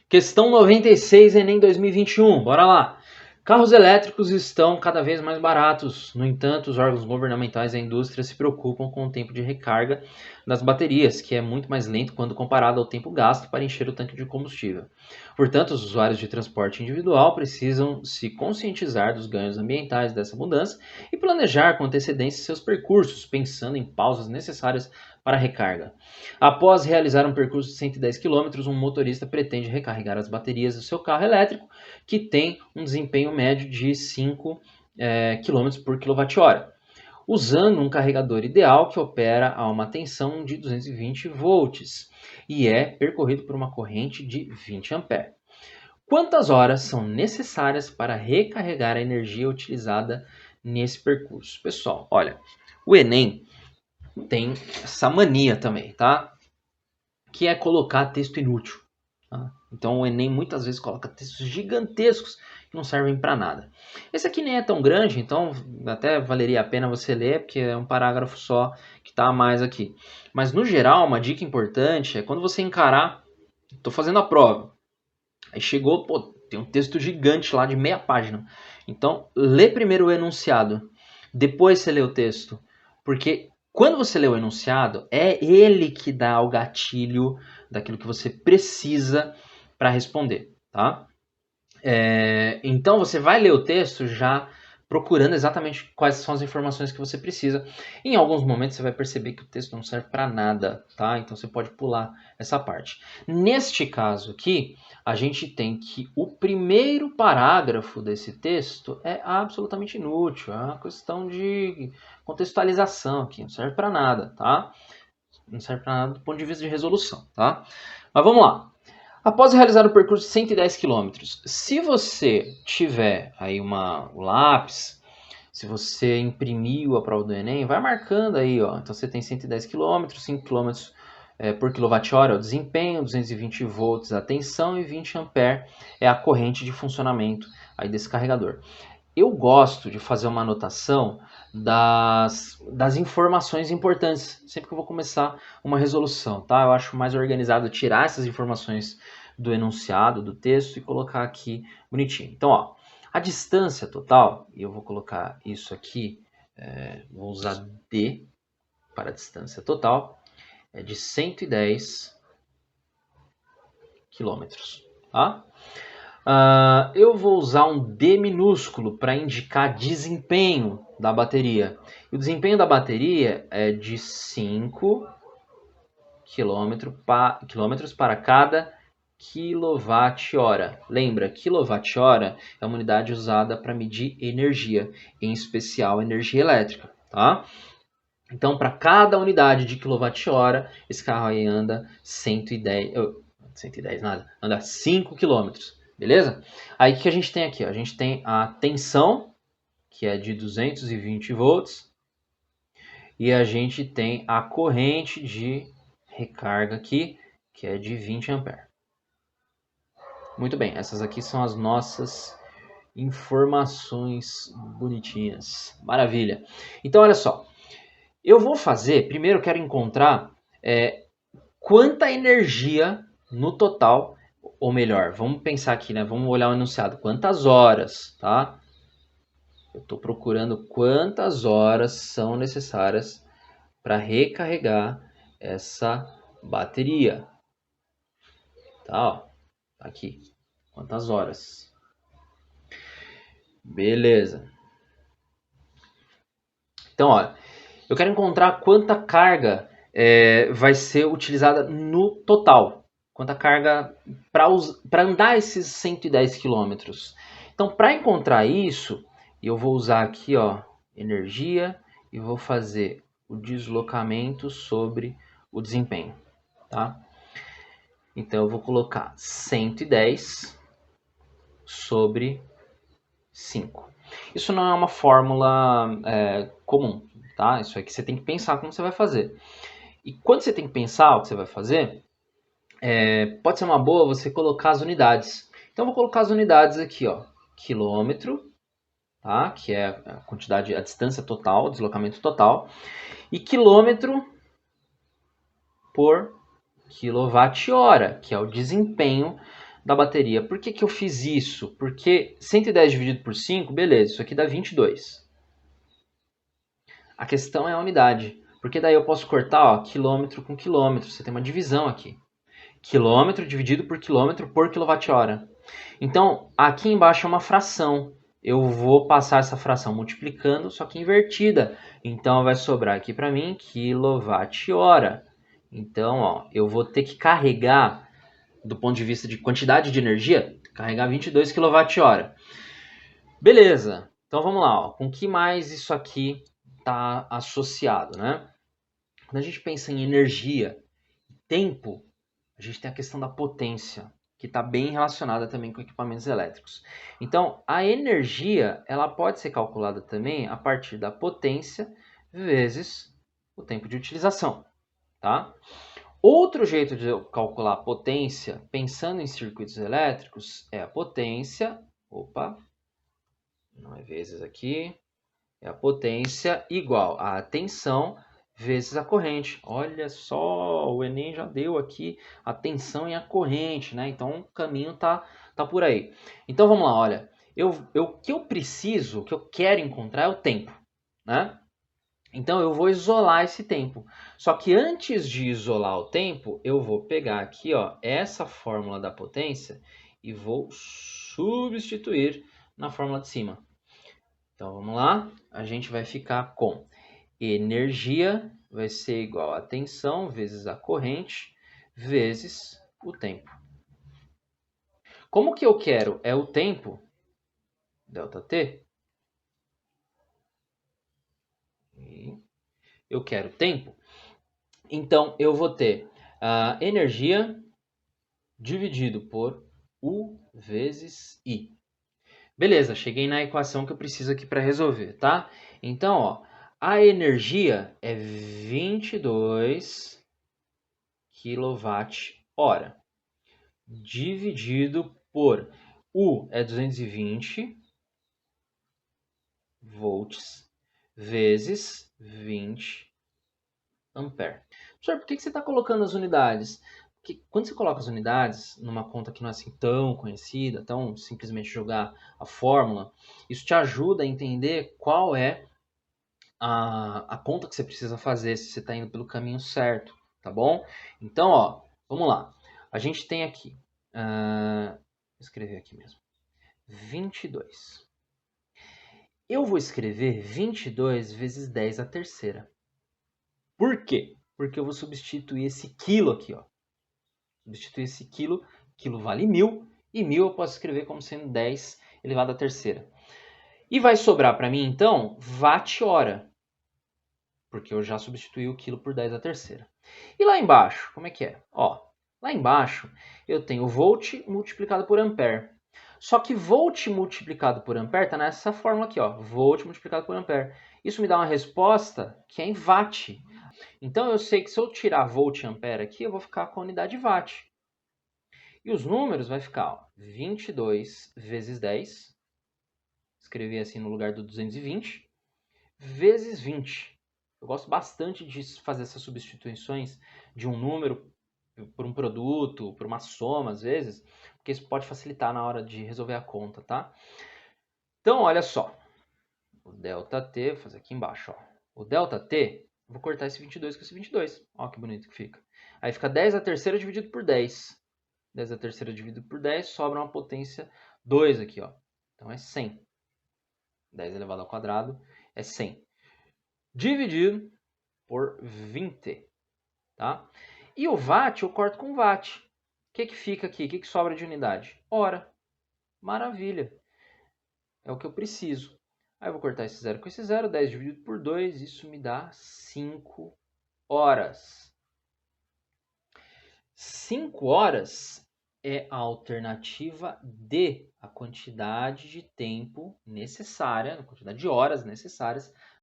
Questão 96, Enem 2021. Bora lá. Carros elétricos estão cada vez mais baratos. No entanto, os órgãos governamentais e a indústria se preocupam com o tempo de recarga das baterias, que é muito mais lento quando comparado ao tempo gasto para encher o tanque de combustível. Portanto, os usuários de transporte individual precisam se conscientizar dos ganhos ambientais dessa mudança e planejar com antecedência seus percursos, pensando em pausas necessárias para a recarga. Após realizar um percurso de 110 km, um motorista pretende recarregar as baterias do seu carro elétrico, que tem um desempenho médio de 5 km por kWh, usando um carregador ideal que opera a uma tensão de 220 volts e é percorrido por uma corrente de 20 A. Quantas horas são necessárias para recarregar a energia utilizada nesse percurso? Pessoal, olha, o Enem tem essa mania também, tá? Que é colocar texto inútil. Tá? Então o Enem muitas vezes coloca textos gigantescos que não servem para nada. Esse aqui nem é tão grande, então até valeria a pena você ler, porque é um parágrafo só que está a mais aqui. Mas no geral, uma dica importante é quando você encarar, estou fazendo a prova, aí chegou, pô, tem um texto gigante lá de meia página. Então lê primeiro o enunciado, depois você lê o texto, porque quando você lê o enunciado, é ele que dá o gatilho daquilo que você precisa para responder, tá? Então você vai ler o texto já procurando exatamente quais são as informações que você precisa. Em alguns momentos você vai perceber que o texto não serve para nada, tá? Então você pode pular essa parte. Neste caso aqui, a gente tem que o primeiro parágrafo desse texto é absolutamente inútil, é uma questão de contextualização aqui, não serve para nada, tá? Não serve para nada do ponto de vista de resolução, tá? Mas vamos lá. Após realizar o percurso de 110 km, se você tiver aí um lápis, se você imprimiu a prova do Enem, vai marcando aí, ó. Então você tem 110 km, 5 km por kWh é o desempenho, 220 volts a tensão e 20 A é a corrente de funcionamento aí desse carregador. Eu gosto de fazer uma anotação das informações importantes, sempre que eu vou começar uma resolução, tá? Eu acho mais organizado tirar essas informações do enunciado, do texto e colocar aqui bonitinho. Então, ó, a distância total, e eu vou colocar isso aqui, vou usar D para a distância total, é de 110 quilômetros, tá? Eu vou usar um D minúsculo para indicar desempenho da bateria. E o desempenho da bateria é de 5 quilômetros para cada kWh. Lembra, kWh é uma unidade usada para medir energia, em especial energia elétrica, tá? Então, para cada unidade de kWh, esse carro aí anda 110 nada, anda 5 km, beleza? Aí o que a gente tem aqui? Ó? A gente tem a tensão, que é de 220 volts, e a gente tem a corrente de recarga aqui, que é de 20 A. Muito bem, essas aqui são as nossas informações bonitinhas. Maravilha. Então, olha só. Eu vou fazer, primeiro eu quero encontrar quanta energia no total, ou melhor, vamos pensar aqui, né? Vamos olhar o enunciado. Quantas horas, tá? Eu estou procurando quantas horas são necessárias para recarregar essa bateria. Tá, ó. Aqui. Quantas horas? Beleza. Então, olha, eu quero encontrar quanta carga vai ser utilizada no total. Quanta carga para andar esses 110 quilômetros. Então, para encontrar isso, eu vou usar aqui, ó, energia e vou fazer o deslocamento sobre o desempenho, tá? Então, eu vou colocar 110 sobre 5. Isso não é uma fórmula comum, tá? Isso aqui você tem que pensar como você vai fazer. E quando você tem que pensar o que você vai fazer, pode ser uma boa você colocar as unidades. Então, eu vou colocar as unidades aqui, ó. Quilômetro, tá? Que é a quantidade, a distância total, o deslocamento total. E quilômetro por quilowatt-hora, que é o desempenho da bateria. Por que eu fiz isso? Porque 110 dividido por 5, beleza, isso aqui dá 22. A questão é a unidade, porque daí eu posso cortar, ó, quilômetro com quilômetro, você tem uma divisão aqui. Quilômetro dividido por quilowatt-hora. Então, aqui embaixo é uma fração. Eu vou passar essa fração multiplicando, só que invertida. Então, vai sobrar aqui para mim quilowatt-hora. Então, ó, eu vou ter que carregar, do ponto de vista de quantidade de energia, carregar 22 kWh. Beleza. Então, vamos lá. Ó. Com que mais isso aqui está associado, né? Quando a gente pensa em energia, tempo, a gente tem a questão da potência, que está bem relacionada também com equipamentos elétricos. Então, a energia ela pode ser calculada também a partir da potência vezes o tempo de utilização. Tá? Outro jeito de eu calcular a potência, pensando em circuitos elétricos, é a potência, não é vezes aqui, é a potência igual a tensão vezes a corrente. Olha só, o Enem já deu aqui a tensão e a corrente, né? Então o caminho tá por aí. Então vamos lá, olha. O que eu preciso, o que eu quero encontrar é o tempo, né? Então eu vou isolar esse tempo. Só que antes de isolar o tempo, eu vou pegar aqui, ó, essa fórmula da potência e vou substituir na fórmula de cima. Então vamos lá, a gente vai ficar com energia vai ser igual a tensão vezes a corrente vezes o tempo. Como que eu quero é o tempo, ΔT, eu quero tempo, então eu vou ter a energia dividido por U vezes I. Beleza, cheguei na equação que eu preciso aqui para resolver, tá? Então, ó, a energia é 22 kWh dividido por U é 220 volts vezes 20 ampere. Professor, por que você está colocando as unidades? Porque quando você coloca as unidades numa conta que não é assim tão conhecida, tão simplesmente jogar a fórmula, isso te ajuda a entender qual é a conta que você precisa fazer, se você está indo pelo caminho certo, tá bom? Então, ó, vamos lá. A gente tem aqui, vou escrever aqui mesmo, 22. Eu vou escrever 22 vezes 10 à terceira. Por quê? Porque eu vou substituir esse quilo aqui, ó. Substituir esse quilo, quilo vale 1000, e 1000 eu posso escrever como sendo 10 elevado à terceira. E vai sobrar para mim, então, watt-hora, porque eu já substituí o quilo por 10 à terceira. E lá embaixo, como é que é? Ó, lá embaixo eu tenho volt multiplicado por ampere. Só que volt multiplicado por ampere está nessa fórmula aqui, ó, volt multiplicado por ampere. Isso me dá uma resposta que é em watt. Então eu sei que se eu tirar volt e ampere aqui, eu vou ficar com a unidade watt. E os números vai ficar, ó, 22 vezes 10, escrevi assim no lugar do 220, vezes 20. Eu gosto bastante de fazer essas substituições de um número por um produto, por uma soma às vezes, porque isso pode facilitar na hora de resolver a conta, tá? Então, olha só. O ΔT, vou fazer aqui embaixo, ó. O ΔT, vou cortar esse 22 com esse 22. Ó que bonito que fica. Aí fica 10 à terceira dividido por 10. 10 à terceira dividido por 10, sobra uma potência 2 aqui, ó. Então é 100. 10 elevado ao quadrado é 100. Dividido por 20, tá? E o watt eu corto com watt. O que fica aqui? O que sobra de unidade? Hora. Maravilha. É o que eu preciso. Aí eu vou cortar esse zero com esse zero. 10 dividido por 2, isso me dá 5 horas. 5 horas é a alternativa D, a quantidade de tempo necessária, a quantidade de horas necessárias